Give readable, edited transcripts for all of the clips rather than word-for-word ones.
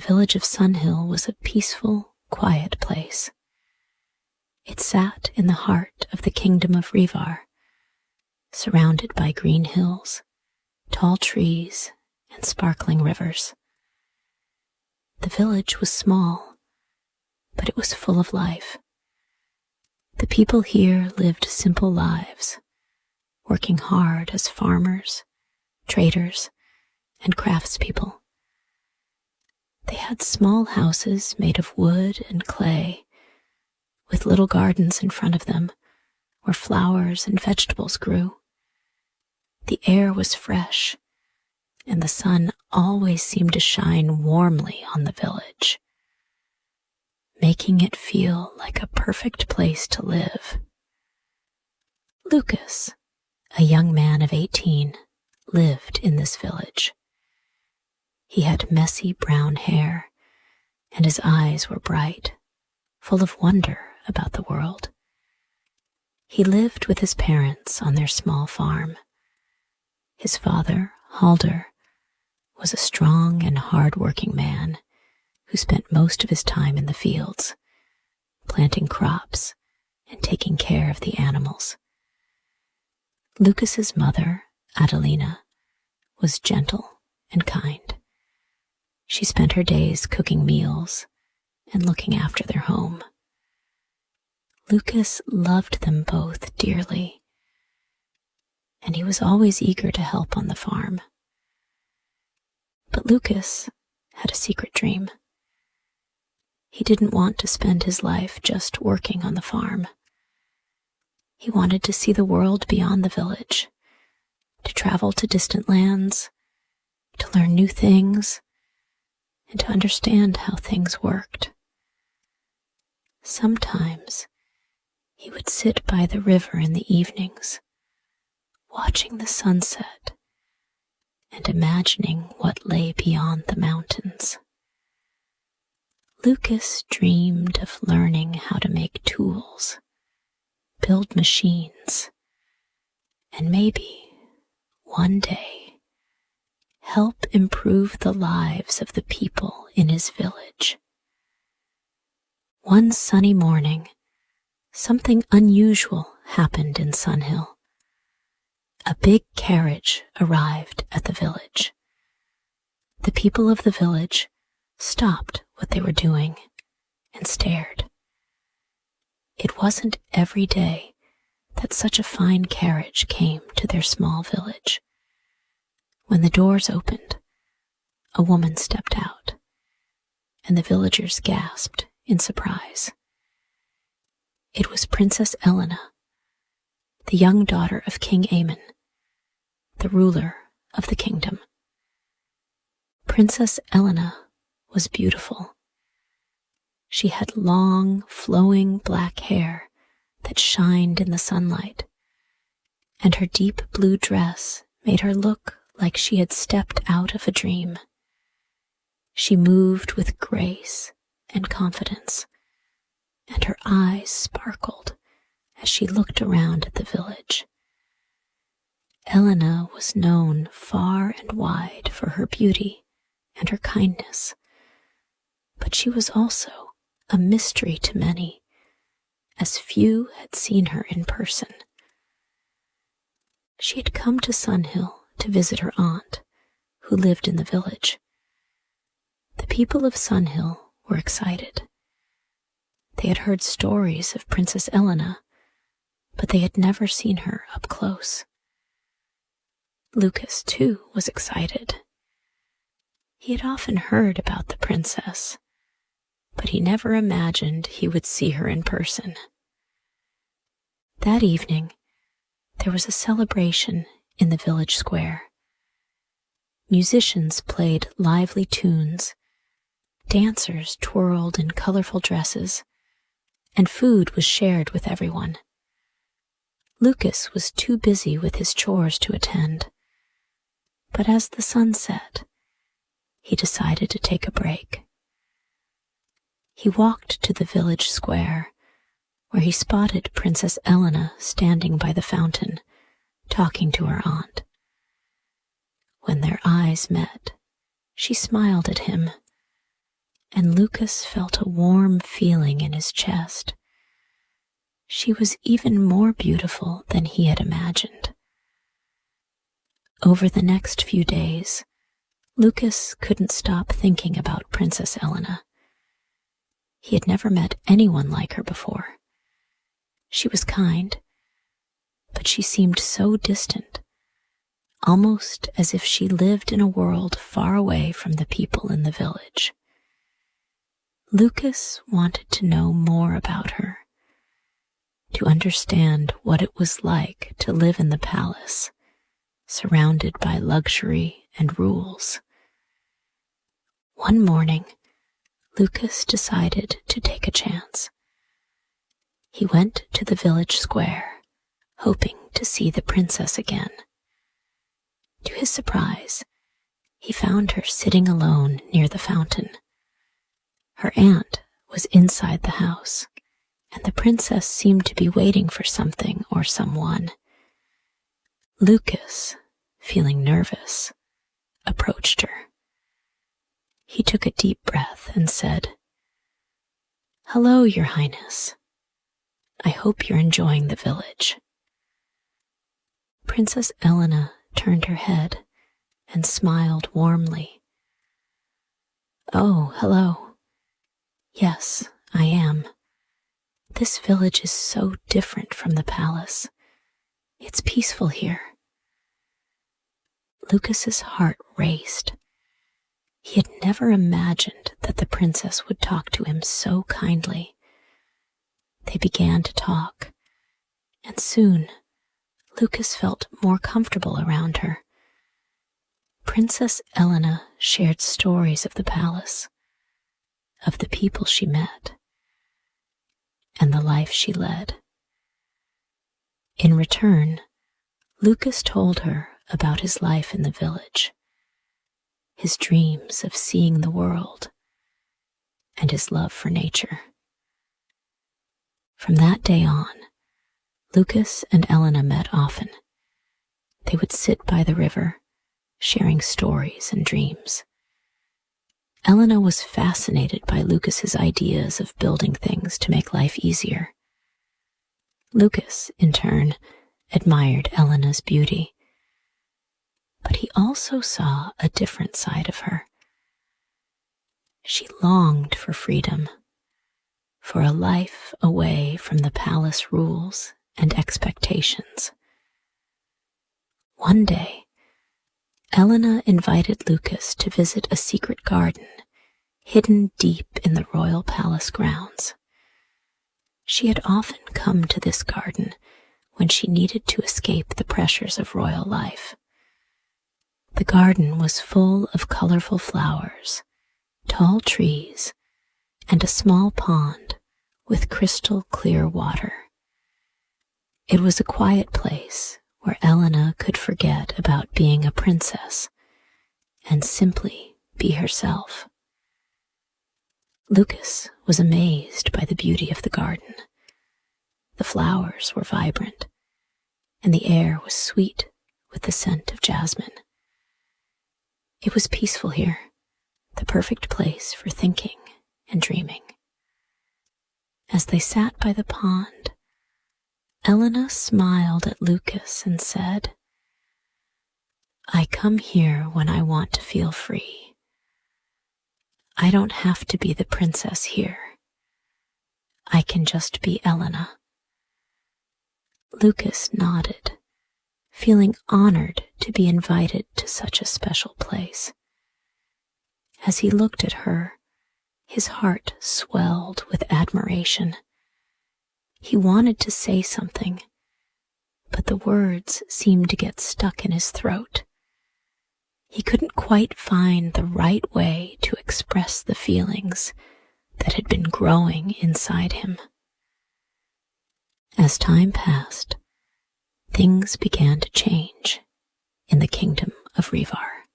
village of Sunhill was a peaceful, quiet place. It sat in the heart of the kingdom of Revar, surrounded by green hills, tall trees, and sparkling rivers. The village was small, but it was full of life. The people here lived simple lives, working hard as farmers, traders, and craftspeople. They had small houses made of wood and clay, with little gardens in front of them where flowers and vegetables grew. The air was fresh, and the sun always seemed to shine warmly on the village, making it feel like a perfect place to live. Lucas, a young man of 18, lived in this village. He had messy brown hair, and his eyes were bright, full of wonder about the world. He lived with his parents on their small farm. His father, Halder, was a strong and hard-working man who spent most of his time in the fields, planting crops and taking care of the animals. Lucas's mother, Elellena, was gentle and kind. She spent her days cooking meals and looking after their home. Lucas loved them both dearly, and he was always eager to help on the farm. But Lucas had a secret dream. He didn't want to spend his life just working on the farm. He wanted to see the world beyond the village, to travel to distant lands, to learn new things, and to understand how things worked. Sometimes he would sit by the river in the evenings, watching the sunset and imagining what lay beyond the mountains. Lucas dreamed of learning how to make tools, build machines, and maybe, one day, help improve the lives of the people in his village. One sunny morning, something unusual happened in Sunhill. A big carriage arrived at the village. The people of the village stopped what they were doing and stared. It wasn't every day that such a fine carriage came to their small village. When the doors opened, a woman stepped out, and the villagers gasped in surprise. It was Princess Elellena, the young daughter of King Aemon, the ruler of the kingdom. Princess Elellena was beautiful. She had long, flowing black hair that shined in the sunlight, and her deep blue dress made her look like she had stepped out of a dream. She moved with grace and confidence, and her eyes sparkled as she looked around at the village. Elellena was known far and wide for her beauty and her kindness, but she was also a mystery to many, as few had seen her in person. She had come to Sunhill to visit her aunt, who lived in the village. The people of Sunhill were excited. They had heard stories of Princess Elellena, but they had never seen her up close. Lucas, too, was excited. He had often heard about the princess, but he never imagined he would see her in person. That evening, there was a celebration in the village square. Musicians played lively tunes, dancers twirled in colorful dresses, and food was shared with everyone. Lucas was too busy with his chores to attend, but as the sun set, he decided to take a break. He walked to the village square, where he spotted Princess Elellena standing by the fountain, talking to her aunt. When their eyes met, she smiled at him, and Lucas felt a warm feeling in his chest. She was even more beautiful than he had imagined. Over the next few days, Lucas couldn't stop thinking about Princess Elellena. He had never met anyone like her before. She was kind, but she seemed so distant, almost as if she lived in a world far away from the people in the village. Lucas wanted to know more about her, to understand what it was like to live in the palace, surrounded by luxury and rules. One morning, Lucas decided to take a chance. He went to the village square, hoping to see the princess again. To his surprise, he found her sitting alone near the fountain. Her aunt was inside the house, and the princess seemed to be waiting for something or someone. Lucas, feeling nervous, approached her. He took a deep breath and said, "Hello, Your Highness. I hope you're enjoying the village." Princess Elellena turned her head and smiled warmly. "Oh, hello. Yes, I am. This village is so different from the palace. It's peaceful here." Lucas's heart raced. He had never imagined that the princess would talk to him so kindly. They began to talk, and soon Lucas felt more comfortable around her. Princess Elellena shared stories of the palace, of the people she met, and the life she led. In return, Lucas told her about his life in the village, his dreams of seeing the world, and his love for nature. From that day on, Lucas and Elellena met often. They would sit by the river, sharing stories and dreams. Elellena was fascinated by Lucas's ideas of building things to make life easier. Lucas, in turn, admired Ellena's beauty. But he also saw a different side of her. She longed for freedom, for a life away from the palace rules and expectations. One day, Elellena invited Lucas to visit a secret garden hidden deep in the royal palace grounds. She had often come to this garden when she needed to escape the pressures of royal life. The garden was full of colorful flowers, tall trees, and a small pond with crystal clear water. It was a quiet place where Elellena could forget about being a princess and simply be herself. Lucas was amazed by the beauty of the garden. The flowers were vibrant, and the air was sweet with the scent of jasmine. It was peaceful here, the perfect place for thinking and dreaming. As they sat by the pond, Elellena smiled at Lucas and said, "I come here when I want to feel free. I don't have to be the princess here. I can just be Elellena." Lucas nodded, feeling honored to be invited to such a special place. As he looked at her, his heart swelled with admiration. He wanted to say something, but the words seemed to get stuck in his throat. He couldn't quite find the right way to express the feelings that had been growing inside him. As time passed, things began to change in the kingdom of Rivvar.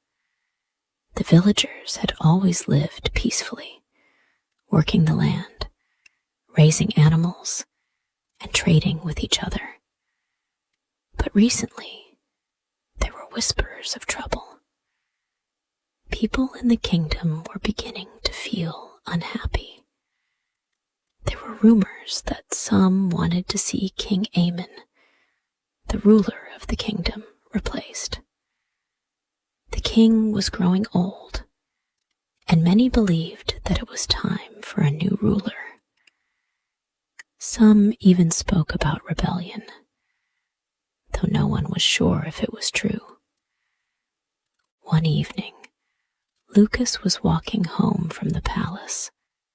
The villagers had always lived peacefully, working the land, raising animals, and trading with each other. But recently, there were whispers of trouble. People in the kingdom were beginning to feel unhappy. There were rumors that some wanted to see King Aemon, the ruler of the kingdom, replaced. The king was growing old, and many believed that it was time for a new ruler. Some even spoke about rebellion, though no one was sure if it was true. One evening, Lucas was walking home from the palace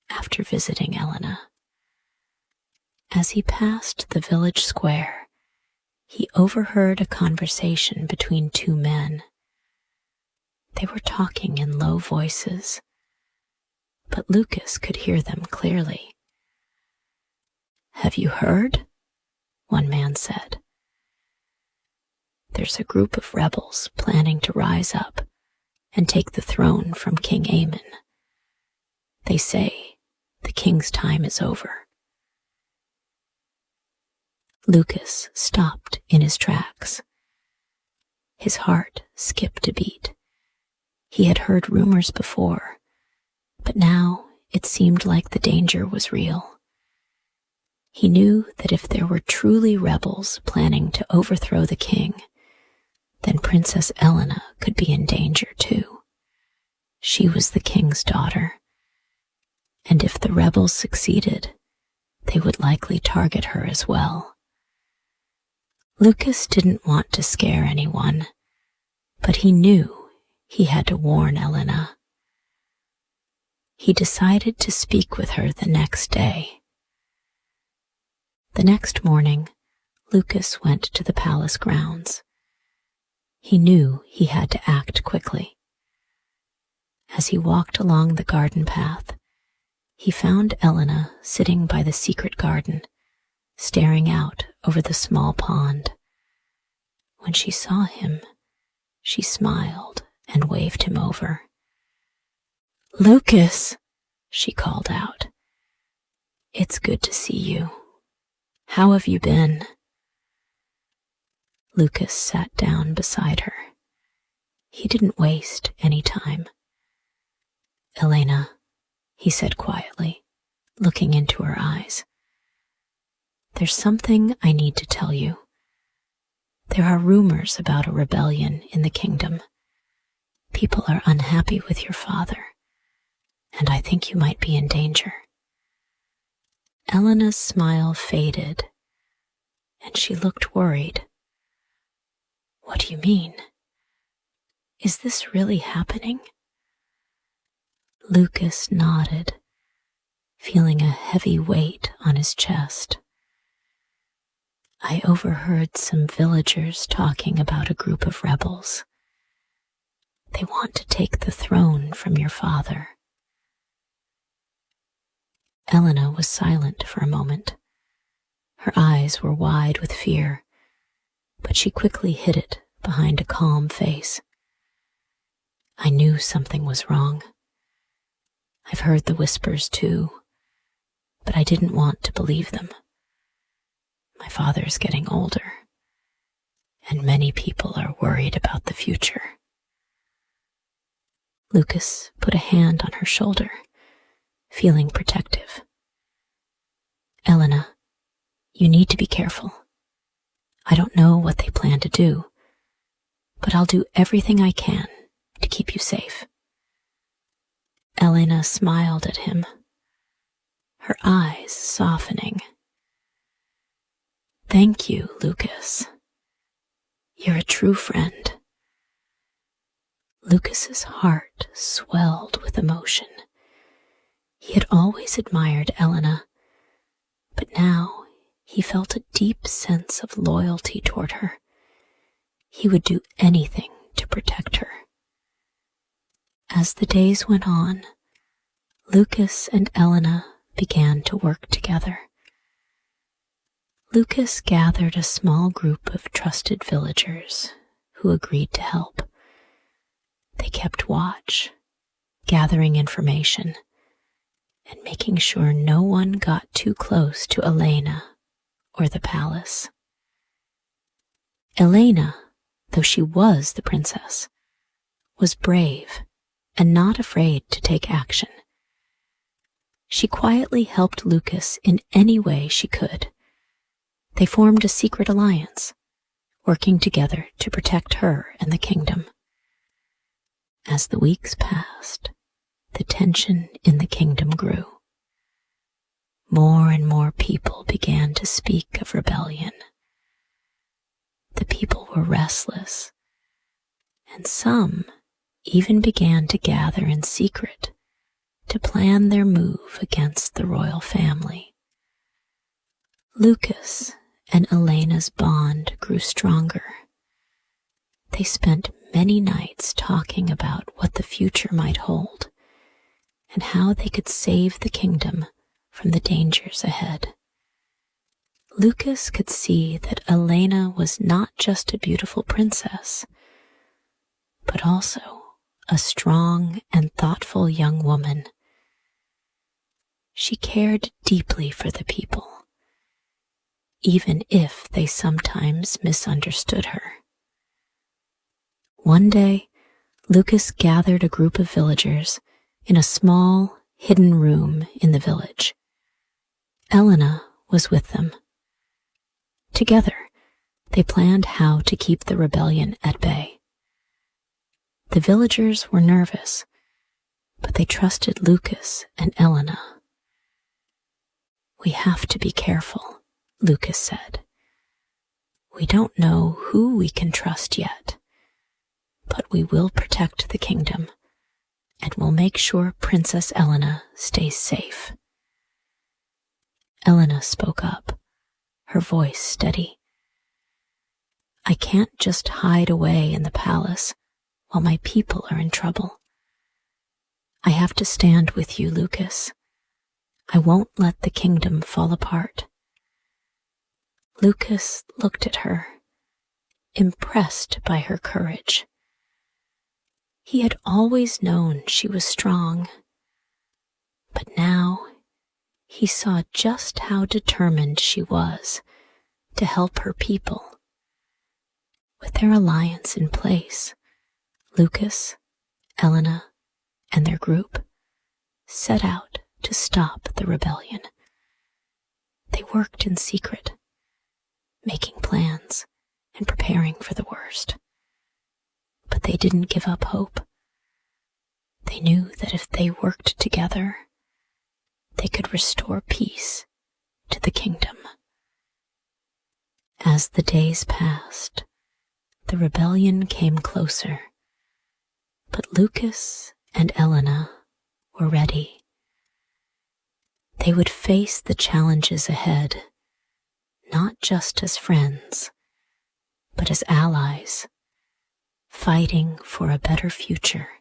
after visiting Elellena. As he passed the village square, he overheard a conversation between two men. They were talking in low voices, but Lucas could hear them clearly. "Have you heard?" one man said. "There's a group of rebels planning to rise up and take the throne from King Aemon. They say the king's time is over." Lucas stopped in his tracks. His heart skipped a beat. He had heard rumors before, but now it seemed like the danger was real. He knew that if there were truly rebels planning to overthrow the king, then Princess Elellena could be in danger too. She was the king's daughter, and if the rebels succeeded, they would likely target her as well. Lucas didn't want to scare anyone, but he knew he had to warn Elellena. He decided to speak with her the next day. The next morning, Lucas went to the palace grounds. He knew he had to act quickly. As he walked along the garden path, he found Elellena sitting by the secret garden, staring out over the small pond. When she saw him, she smiled and waved him over. "Lucas," she called out. "It's good to see you. How have you been?" Lucas sat down beside her. He didn't waste any time. "Elellena," he said quietly, looking into her eyes. "There's something I need to tell you. There are rumors about a rebellion in the kingdom. People are unhappy with your father, and I think you might be in danger." Ellena's smile faded, and she looked worried. "What do you mean? Is this really happening?" Lucas nodded, feeling a heavy weight on his chest. "I overheard some villagers talking about a group of rebels. They want to take the throne from your father." Elellena was silent for a moment. Her eyes were wide with fear, but she quickly hid it behind a calm face. "I knew something was wrong. I've heard the whispers too, but I didn't want to believe them. My father's getting older, and many people are worried about the future." Lucas put a hand on her shoulder, feeling protective. "Elellena, you need to be careful. I don't know what they plan to do, but I'll do everything I can to keep you safe." Elellena smiled at him, her eyes softening. "Thank you, Lucas. You're a true friend." Lucas's heart swelled with emotion. He had always admired Elellena, but now he felt a deep sense of loyalty toward her. He would do anything to protect her. As the days went on, Lucas and Elellena began to work together. Lucas gathered a small group of trusted villagers who agreed to help. They kept watch, gathering information, and making sure no one got too close to Elellena or the palace. Elellena, though she was the princess, was brave and not afraid to take action. she quietly helped Lucas in any way she could. They formed a secret alliance, working together to protect her and the kingdom. As the weeks passed, the tension in the kingdom grew. More and more people began to speak of rebellion. The people were restless, and some even began to gather in secret to plan their move against the royal family. Lucas and Elena's bond grew stronger. They spent many nights talking about what the future might hold and how they could save the kingdom from the dangers ahead. Lucas could see that Elellena was not just a beautiful princess, but also a strong and thoughtful young woman. She cared deeply for the people, even if they sometimes misunderstood her. One day, Lucas gathered a group of villagers in a small, hidden room in the village. Elellena was with them. Together, they planned how to keep the rebellion at bay. The villagers were nervous, but they trusted Lucas and Elellena. "We have to be careful," Lucas said. "We don't know who we can trust yet, but we will protect the kingdom, and we'll make sure Princess Elellena stays safe." Elellena spoke up, her voice steady. "I can't just hide away in the palace while my people are in trouble. I have to stand with you, Lucas. I won't let the kingdom fall apart." Lucas looked at her, impressed by her courage. He had always known she was strong, but now he saw just how determined she was to help her people. With their alliance in place, Lucas, Elellena, and their group set out to stop the rebellion. They worked in secret, making plans and preparing for the worst. But they didn't give up hope. They knew that if they worked together, they could restore peace to the kingdom. As the days passed, the rebellion came closer, but Lucas and Elellena were ready. They would face the challenges ahead, not just as friends, but as allies, fighting for a better future